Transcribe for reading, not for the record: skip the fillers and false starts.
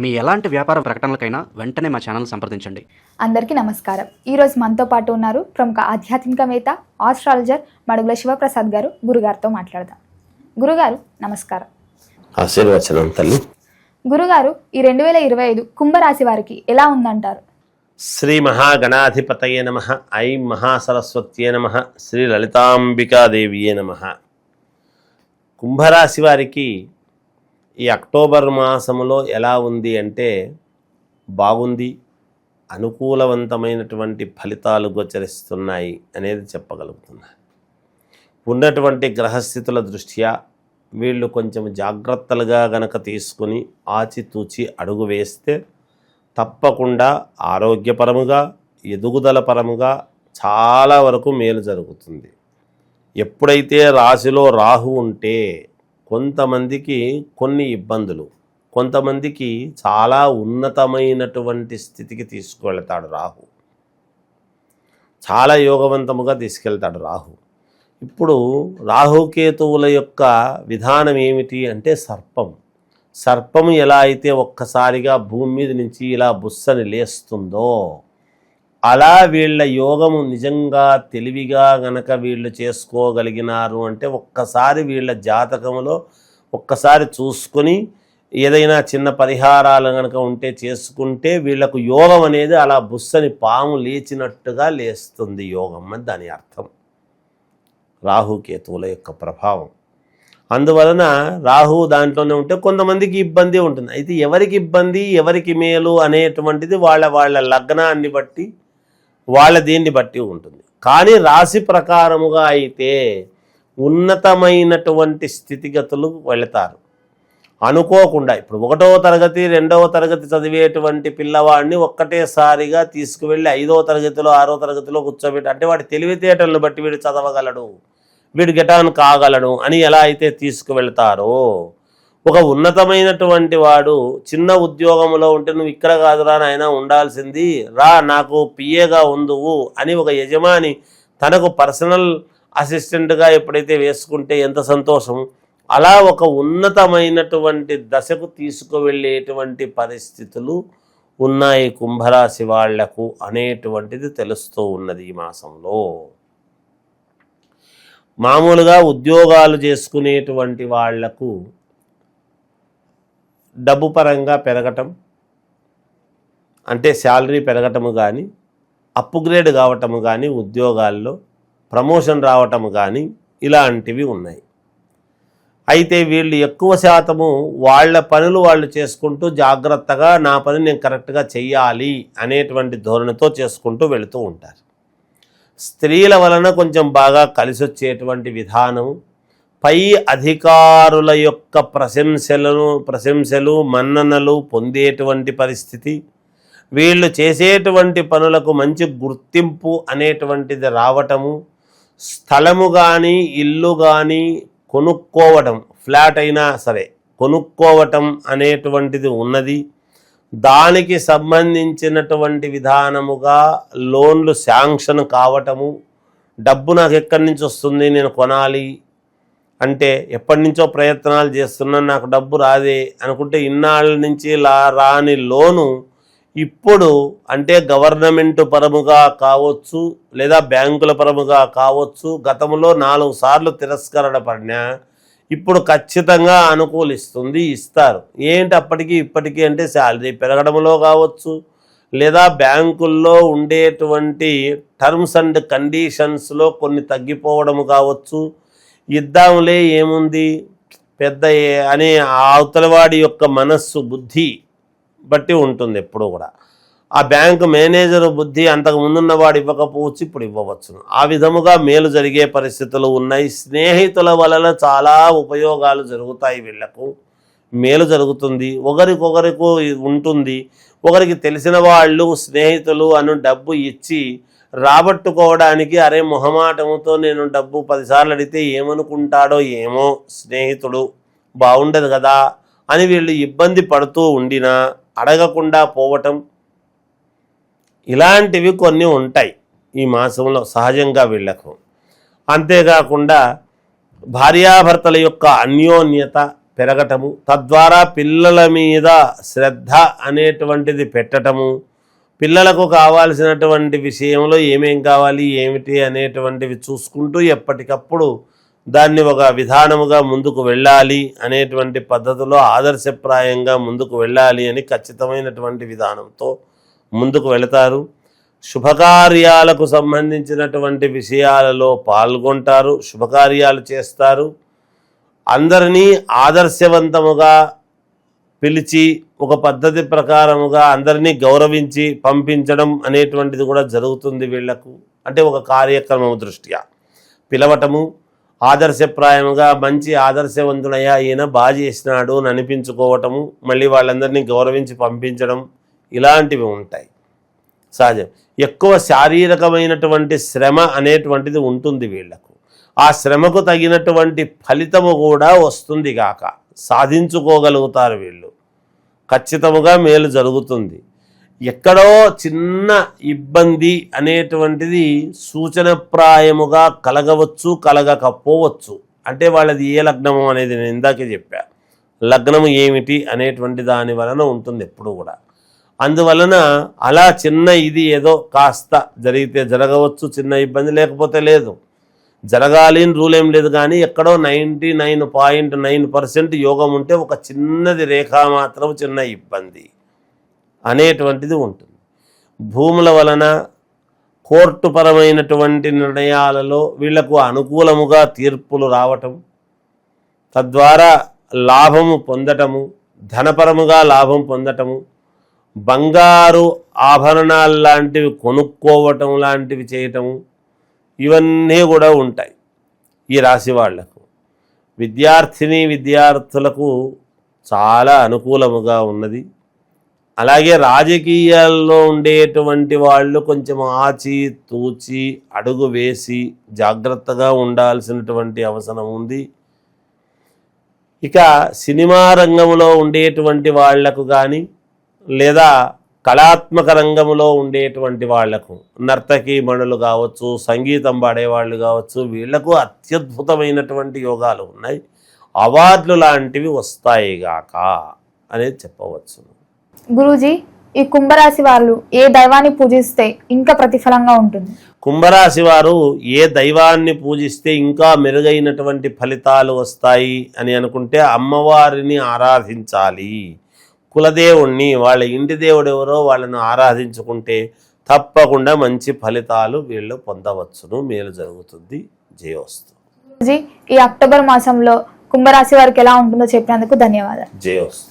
మీ ఎలాంటి వ్యాపార ప్రకటనలకైనా వెంటనే మా ఛానల్ సంప్రదించండి. అందరికీ నమస్కారం. ఈరోజు మనతో పాటు ఉన్నారు ప్రముఖ ఆధ్యాత్మికవేత్త, ఆస్ట్రాలజర్ మడుగుల శివప్రసాద్ గారు. గురుగారితో మాట్లాడదాం. గురుగారు నమస్కారం. ఆశీర్వచనం తల్లి. గురుగారు, ఈ 2025 కుంభరాశి వారికి ఎలా ఉందంటారు? శ్రీ మహాగణాధిపతయే నమః. ఐం మహాసరస్వత్యే నమః. శ్రీ లలితాంబికాదేవియే నమః. కుంభరాశి వారికి ఈ అక్టోబర్ మాసంలో ఎలా ఉంది అంటే బాగుంది, అనుకూలవంతమైనటువంటి ఫలితాలు గోచరిస్తున్నాయి అనేది చెప్పగలుగుతున్నారు. ఉన్నటువంటి గ్రహస్థితుల దృష్ట్యా వీళ్ళు కొంచెం జాగ్రత్తలుగా గనక తీసుకుని ఆచితూచి అడుగు వేస్తే తప్పకుండా ఆరోగ్యపరముగా, ఎదుగుదల పరముగా చాలా వరకు మేలు జరుగుతుంది. ఎప్పుడైతే రాశిలో రాహు ఉంటే కొంతమందికి కొన్ని ఇబ్బందులు, కొంతమందికి చాలా ఉన్నతమైనటువంటి స్థితికి తీసుకువెళ్తాడు రాహు. చాలా యోగవంతముగా తీసుకెళ్తాడు రాహు. ఇప్పుడు రాహుకేతువుల యొక్క విధానం ఏమిటి అంటే సర్పం ఎలా అయితే ఒక్కసారిగా భూమి మీద నుంచి ఇలా బుస్సని లేస్తుందో అలా వీళ్ళ యోగము నిజంగా తెలివిగా గనక వీళ్ళు చేసుకోగలిగినారు అంటే ఒక్కసారి వీళ్ళ జాతకంలో ఒక్కసారి చూసుకొని ఏదైనా చిన్న పరిహారాలు గనక ఉంటే చేసుకుంటే వీళ్లకు యోగం అనేది అలా బుస్సని పాము లేచినట్టుగా లేస్తుంది యోగం అని దాని అర్థం. రాహుకేతువుల యొక్క ప్రభావం అందువలన రాహు దాంట్లోనే ఉంటే కొంతమందికి ఇబ్బంది ఉంటుంది. అయితే ఎవరికి ఇబ్బంది ఎవరికి మేలు అనేటువంటిది వాళ్ళ లగ్నాన్ని బట్టి వాళ్ళ దీన్ని బట్టి ఉంటుంది. కానీ రాశి ప్రకారముగా అయితే ఉన్నతమైనటువంటి స్థితిగతులు వెళతారు. అనుకోకుండా ఇప్పుడు 1వ తరగతి 2వ తరగతి చదివేటువంటి పిల్లవాడిని ఒక్కటేసారిగా తీసుకువెళ్ళి 5వ తరగతిలో 6వ తరగతిలో కూర్చోబెట్టి అంటే వాడి తెలివితేటలను బట్టి వీడు చదవగలడు, వీడు గెటాన్ కాగలడు అని ఎలా అయితే తీసుకువెళ్తారో, ఒక ఉన్నతమైనటువంటి వాడు చిన్న ఉద్యోగంలో ఉంటే నువ్వు ఇక్కడ కాదురా నాయన ఉండాల్సింది, రా నాకు పిఏగా ఉందువు అని ఒక యజమాని తనకు పర్సనల్ అసిస్టెంట్గా ఎప్పుడైతే వేసుకుంటే ఎంత సంతోషం. అలా ఒక ఉన్నతమైనటువంటి దశకు తీసుకువెళ్ళేటువంటి పరిస్థితులు ఉన్నాయి కుంభరాశి వాళ్లకు అనేటువంటిది తెలుస్తూ ఉన్నది ఈ మాసంలో. మామూలుగా ఉద్యోగాలు చేసుకునేటువంటి వాళ్లకు డబ్బు పరంగా పెరగటం అంటే శాలరీ పెరగటము కానీ, అప్గ్రేడ్ కావటము కానీ, ఉద్యోగాల్లో ప్రమోషన్ రావటము కానీ ఇలాంటివి ఉన్నాయి. అయితే వీళ్ళు ఎక్కువ శాతము వాళ్ళ పనులు వాళ్ళు చేసుకుంటూ జాగ్రత్తగా నా పని నేను కరెక్ట్గా చెయ్యాలి అనేటువంటి ధోరణితో చేసుకుంటూ వెళుతూ ఉంటారు. స్త్రీల వలన కొంచెం బాగా కలిసి వచ్చేటువంటి విధానం, పై అధికారుల యొక్క ప్రశంసలు మన్ననలు పొందేటువంటి పరిస్థితి, వీళ్ళు చేసేటువంటి పనులకు మంచి గుర్తింపు అనేటువంటిది రావటము, స్థలము కానీ ఇల్లు కానీ కొనుక్కోవటం, ఫ్లాట్ అయినా సరే కొనుక్కోవటం అనేటువంటిది ఉన్నది. దానికి సంబంధించినటువంటి విధానముగా లోన్లు శాంక్షన్ కావటము, డబ్బు నాకు ఎక్కడి నుంచి వస్తుంది నేను కొనాలి అంటే ఎప్పటి నుంచో ప్రయత్నాలు చేస్తున్నాను నాకు డబ్బు రాదే అనుకుంటే ఇన్నాళ్ళ నుంచి రాని లోను ఇప్పుడు అంటే గవర్నమెంట్ పరముగా కావచ్చు లేదా బ్యాంకుల పరముగా కావచ్చు, గతంలో 4 సార్లు తిరస్కరణ పడినా ఇప్పుడు ఖచ్చితంగా అనుకూలిస్తుంది, ఇస్తారు. ఏంటి అప్పటికి ఇప్పటికీ అంటే శాలరీ పెరగడంలో కావచ్చు లేదా బ్యాంకుల్లో ఉండేటువంటి టర్మ్స్ అండ్ కండిషన్స్లో కొన్ని తగ్గిపోవడం కావచ్చు. ఇద్దాంలే ఏముంది పెద్ద అనే అవతలవాడి యొక్క మనస్సు బుద్ధి బట్టి ఉంటుంది ఎప్పుడూ కూడా. ఆ బ్యాంకు మేనేజరు బుద్ధి అంతకు ముందున్నవాడు ఇవ్వకపోవచ్చు, ఇప్పుడు ఇవ్వవచ్చును. ఆ విధముగా మేలు జరిగే పరిస్థితులు ఉన్నాయి. స్నేహితుల వలన చాలా ఉపయోగాలు జరుగుతాయి, వీళ్లకు మేలు జరుగుతుంది, ఒకరికొకరికి ఉంటుంది. ఒకరికి తెలిసిన వాళ్ళు స్నేహితులు అను డబ్బు ఇచ్చి రాబట్టుకోవడానికి అరే మొహమాటముతో నేను డబ్బు 10 సార్లు అడిగితే ఏమనుకుంటాడో ఏమో స్నేహితుడు, బాగుండదు కదా అని వీళ్ళు ఇబ్బంది పడుతూ ఉండినా అడగకుండా పోవటం ఇలాంటివి కొన్ని ఉంటాయి ఈ మాసంలో సహజంగా వీళ్లకు. అంతేకాకుండా భార్యాభర్తల యొక్క అన్యోన్యత పెరగటము, తద్వారా పిల్లల మీద శ్రద్ధ అనేటువంటిది పెట్టటము, పిల్లలకు కావాల్సినటువంటి విషయంలో ఏమేం కావాలి ఏమిటి అనేటువంటివి చూసుకుంటూ ఎప్పటికప్పుడు దాన్ని ఒక విధానముగా ముందుకు వెళ్ళాలి అనేటువంటి పద్ధతిలో ఆదర్శప్రాయంగా ముందుకు వెళ్ళాలి అని ఖచ్చితమైనటువంటి విధానంతో ముందుకు వెళతారు. శుభకార్యాలకు సంబంధించినటువంటి విషయాలలో పాల్గొంటారు, శుభకార్యాలు చేస్తారు. అందరినీ ఆదర్శవంతముగా పిలిచి ఒక పద్ధతి ప్రకారముగా అందరినీ గౌరవించి పంపించడం అనేటువంటిది కూడా జరుగుతుంది వీళ్లకు. అంటే ఒక కార్యక్రమం దృష్ట్యా పిలవటము, ఆదర్శప్రాయముగా మంచి ఆదర్శవంతుడయ్యా ఈయన బాగా చేసినాడు అని అనిపించుకోవటము, మళ్ళీ వాళ్ళందరినీ గౌరవించి పంపించడం, ఇలాంటివి ఉంటాయి సహజం. ఎక్కువ శారీరకమైనటువంటి శ్రమ అనేటువంటిది ఉంటుంది వీళ్లకు. ఆ శ్రమకు తగినటువంటి ఫలితము కూడా వస్తుంది గాక సాధించుకోగలుగుతారు వీళ్ళు. ఖచ్చితముగా మేలు జరుగుతుంది. ఎక్కడో చిన్న ఇబ్బంది అనేటువంటిది సూచనప్రాయముగా కలగవచ్చు, కలగకపోవచ్చు. అంటే వాళ్ళది ఏ లగ్నము అనేది నేను ఇందాకే చెప్పా. లగ్నము ఏమిటి అనేటువంటి దాని వలన ఉంటుంది ఎప్పుడు కూడా. అందువలన అలా చిన్న ఇది ఏదో కాస్త జరిగితే జరగవచ్చు, చిన్న ఇబ్బంది లేకపోతే లేదు. జరగాలి అని రూల్ ఏం లేదు, కానీ ఎక్కడో 99.9% యోగం ఉంటే ఒక చిన్నది రేఖ మాత్రం చిన్న ఇబ్బంది అనేటువంటిది ఉంటుంది. భూముల వలన కోర్టు పరమైనటువంటి నిర్ణయాలలో వీళ్లకు అనుకూలముగా తీర్పులు రావటం, తద్వారా లాభము పొందటము, ధనపరముగా లాభం పొందటము, బంగారు ఆభరణాలు లాంటివి కొనుక్కోవటం లాంటివి చేయటము, ఇవన్నీ కూడా ఉంటాయి ఈ రాశి వాళ్లకు. విద్యార్థులకు చాలా అనుకూలముగా ఉన్నది. అలాగే రాజకీయాల్లో ఉండేటువంటి వాళ్ళు కొంచెం ఆచి తూచి అడుగు వేసి జాగ్రత్తగా ఉండాల్సినటువంటి అవసరం ఉంది. ఇక సినిమా రంగంలో ఉండేటువంటి వాళ్లకు కానీ లేదా కళాత్మక రంగంలో ఉండేటువంటి వాళ్లకు, నర్తకీ మణులు కావచ్చు, సంగీతం పాడేవాళ్ళు కావచ్చు, వీళ్లకు అత్యద్భుతమైనటువంటి యోగాలు ఉన్నాయి. అవార్డులు లాంటివి వస్తాయి గాక అనేది చెప్పవచ్చు. గురూజీ, ఈ కుంభరాశి వాళ్ళు ఏ దైవాన్ని పూజిస్తే ఇంకా ప్రతిఫలంగా ఉంటుంది? కుంభరాశి వారు ఏ దైవాన్ని పూజిస్తే ఇంకా మెరుగైనటువంటి ఫలితాలు వస్తాయి అని అనుకుంటే అమ్మవారిని ఆరాధించాలి. కులదేవుణ్ణి, వాళ్ళ ఇంటి దేవుడు ఎవరో వాళ్ళను ఆరాధించుకుంటే తప్పకుండా మంచి ఫలితాలు వీళ్ళు పొందవచ్చును, మేలు జరుగుతుంది. జయోస్తు. ఈ అక్టోబర్ మాసంలో కుంభరాశి వారికి ఎలా ఉంటుందో చెప్పినందుకు ధన్యవాదాలు. జయోస్తు.